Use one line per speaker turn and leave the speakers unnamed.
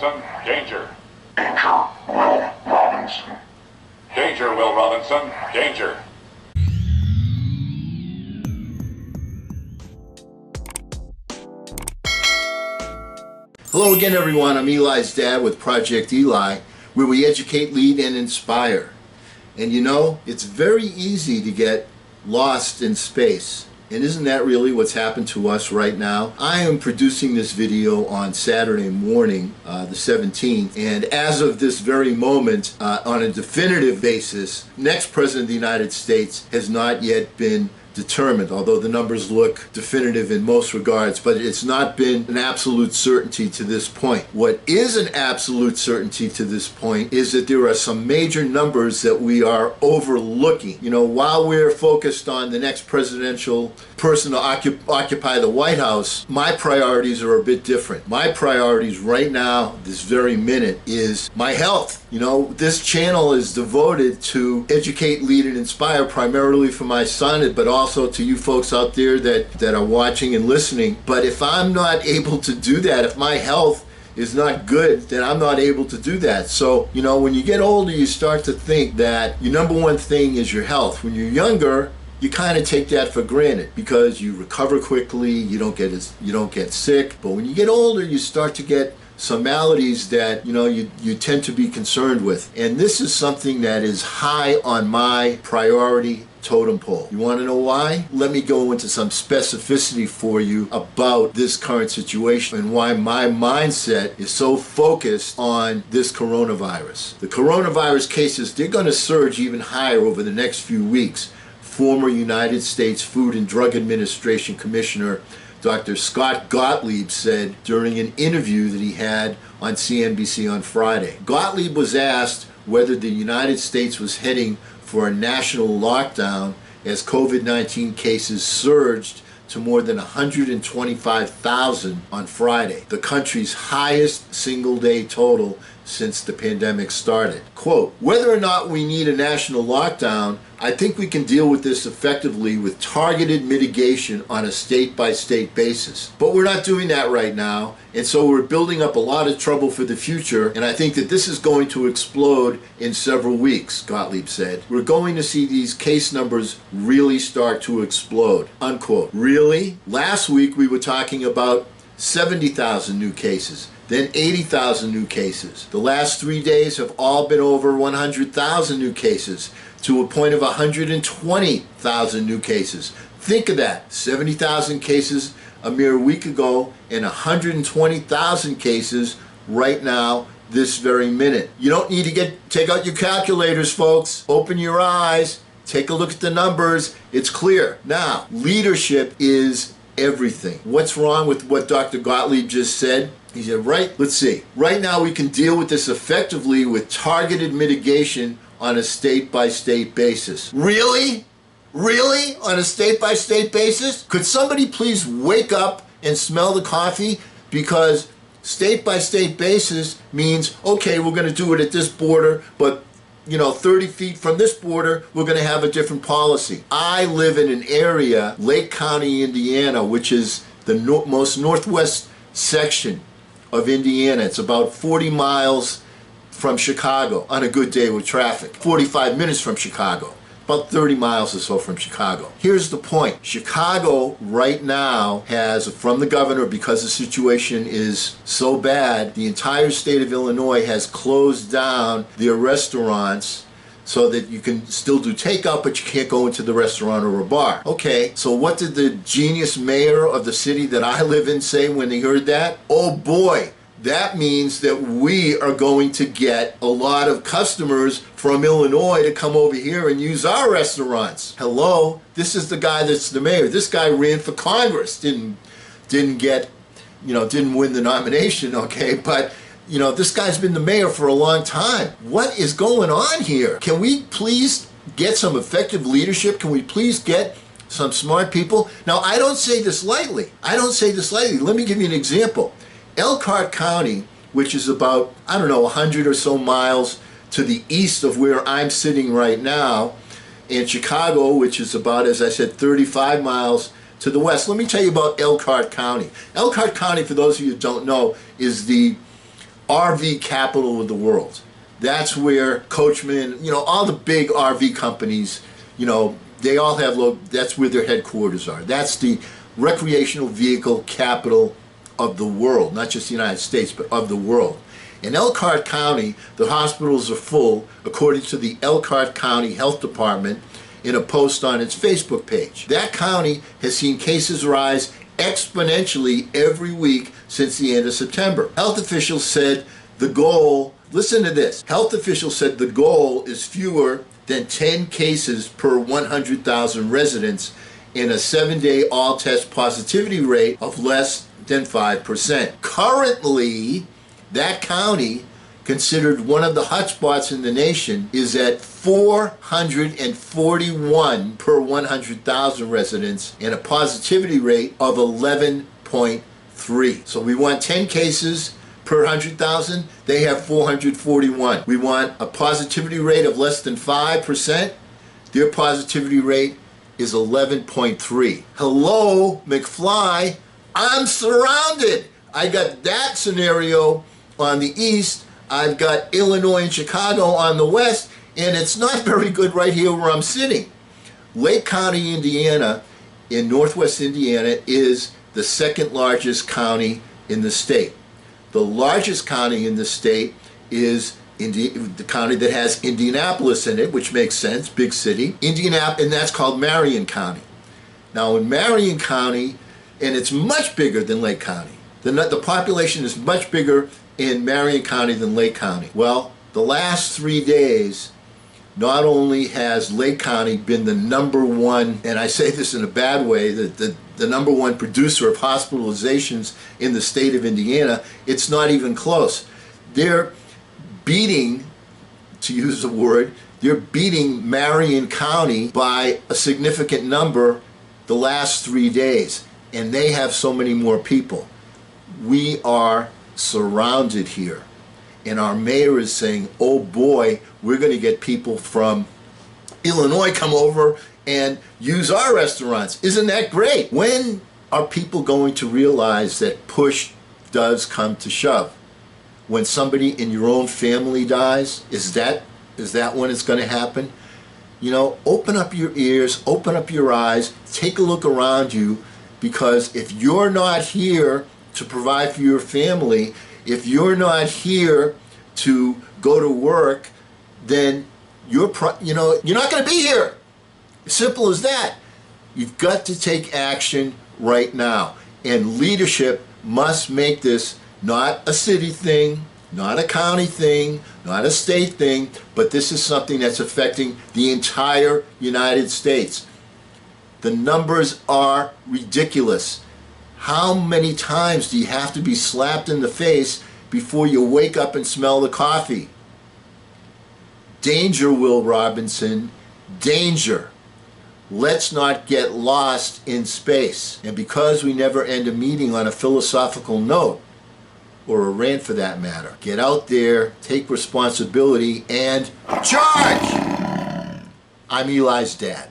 Robinson, danger.
Danger, Will Robinson.
Danger, Will Robinson, danger.
Hello again, everyone. I'm Eli's dad with Project Eli, where we educate, lead, and inspire. And you know, it's very easy to get lost in space. And isn't that really what's happened to us right now? I am producing this video on Saturday morning, the 17th, and as of this very moment, on a definitive basis, next President of the United States has not yet been determined, although the numbers look definitive in most regards, but it's not been an absolute certainty to this point. What is an absolute certainty to this point is that there are some major numbers that we are overlooking. You know, while we're focused on the next presidential person to occupy the White House, my priorities are a bit different. My priorities right now, this very minute, is my health. You know, this channel is devoted to educate, lead, and inspire, primarily for my son, but also to you folks out there that are watching and listening. But if I'm not able to do that, if my health is not good, then I'm not able to do that. So, you know, when you get older, you start to think that your number one thing is your health. When you're younger, you kind of take that for granted because you recover quickly, you don't get sick. But when you get older, you start to get some maladies that, you know, you tend to be concerned with. And this is something that is high on my priority totem pole. You want to know why? Let me go into some specificity for you about this current situation and why my mindset is so focused on this coronavirus. The coronavirus cases, they're going to surge even higher over the next few weeks. Former United States Food and Drug Administration Commissioner Dr. Scott Gottlieb said during an interview that he had on CNBC on Friday. Gottlieb was asked whether the United States was heading for a national lockdown as COVID-19 cases surged to more than 125,000 on Friday, the country's highest single-day total since the pandemic started. Quote, "Whether or not we need a national lockdown, I think we can deal with this effectively with targeted mitigation on a state-by-state basis. But we're not doing that right now, and so we're building up a lot of trouble for the future, and I think that this is going to explode in several weeks," Gottlieb said. "We're going to see these case numbers really start to explode," unquote. Really? Last week we were talking about 70,000 new cases, then 80,000 new cases. The last 3 days have all been over 100,000 new cases, to a point of 120,000 new cases. Think of that, 70,000 cases a mere week ago and 120,000 cases right now, this very minute. You don't need to take out your calculators, folks. Open your eyes, take a look at the numbers. It's clear. Now, leadership is everything. What's wrong with what Dr. Gottlieb just said? He said, let's see. Right now we can deal with this effectively with targeted mitigation on a state-by-state basis. Really? Really? On a state-by-state basis? Could somebody please wake up and smell the coffee? Because state-by-state basis means, okay, we're going to do it at this border, but 30 feet from this border, we're going to have a different policy. I live in an area, Lake County, Indiana, which is the most northwest section of Indiana. It's about 40 miles from Chicago on a good day with traffic. 45 minutes from Chicago. About 30 miles or so from Chicago. Here's the point. Chicago right now has, from the governor, because the situation is so bad, the entire state of Illinois has closed down their restaurants so that you can still do takeout, but you can't go into the restaurant or a bar. Okay, so what did the genius mayor of the city that I live in say when he heard that? Oh boy, that means that we are going to get a lot of customers from Illinois to come over here and use our restaurants. Hello, this is the guy that's the mayor. This guy ran for Congress, didn't win the nomination, okay, but this guy's been the mayor for a long time. What is going on here? Can we please get some effective leadership? Can we please get some smart people? Now, I don't say this lightly. Let me give you an example. Elkhart County, which is about, 100 or so miles to the east of where I'm sitting right now, and Chicago, which is about, as I said, 35 miles to the west. Let me tell you about Elkhart County. Elkhart County, for those of you who don't know, is the RV capital of the world. That's where Coachman, all the big RV companies, they all have that's where their headquarters are. That's the recreational vehicle capital of the world, not just the United States, but of the world. In Elkhart County, the hospitals are full, according to the Elkhart County Health Department in a post on its Facebook page. That county has seen cases rise exponentially every week since the end of September. Health officials said the goal, listen to this, health officials said the goal is fewer than 10 cases per 100,000 residents in a 7-day all-test positivity rate of less than 5%. Currently, that county, considered one of the hotspots in the nation, is at 441 per 100,000 residents and a positivity rate of 11.3. So we want 10 cases per 100,000, they have 441. We want a positivity rate of less than 5%, their positivity rate is 11.3. Hello, McFly, I'm surrounded. I got that scenario on the east, I've got Illinois and Chicago on the west, and it's not very good right here where I'm sitting. Lake County, Indiana, in northwest Indiana, is the second largest county in the state. The largest county in the state is the county that has Indianapolis in it, which makes sense, big city. Indianapolis, and that's called Marion County. Now in Marion County, and it's much bigger than Lake County. The population is much bigger in Marion County than Lake County. Well, the last 3 days, not only has Lake County been the number one, and I say this in a bad way, the number one producer of hospitalizations in the state of Indiana, it's not even close. They're beating, to use the word, they're beating Marion County by a significant number the last 3 days, and they have so many more people. We are surrounded here, and our mayor is saying, oh boy, we're going to get people from Illinois come over and use our restaurants. Isn't that great? When are people going to realize that push does come to shove? When somebody in your own family dies? Is that when it's going to happen? Open up your ears, open up your eyes, take a look around you, because if you're not here to provide for your family, if you're not here to go to work, then you're not going to be here. Simple as that. You've got to take action right now. And leadership must make this not a city thing, not a county thing, not a state thing, but this is something that's affecting the entire United States. The numbers are ridiculous. How many times do you have to be slapped in the face before you wake up and smell the coffee? Danger, Will Robinson, danger. Let's not get lost in space. And because we never end a meeting on a philosophical note, or a rant for that matter, get out there, take responsibility, and charge! I'm Eli's dad.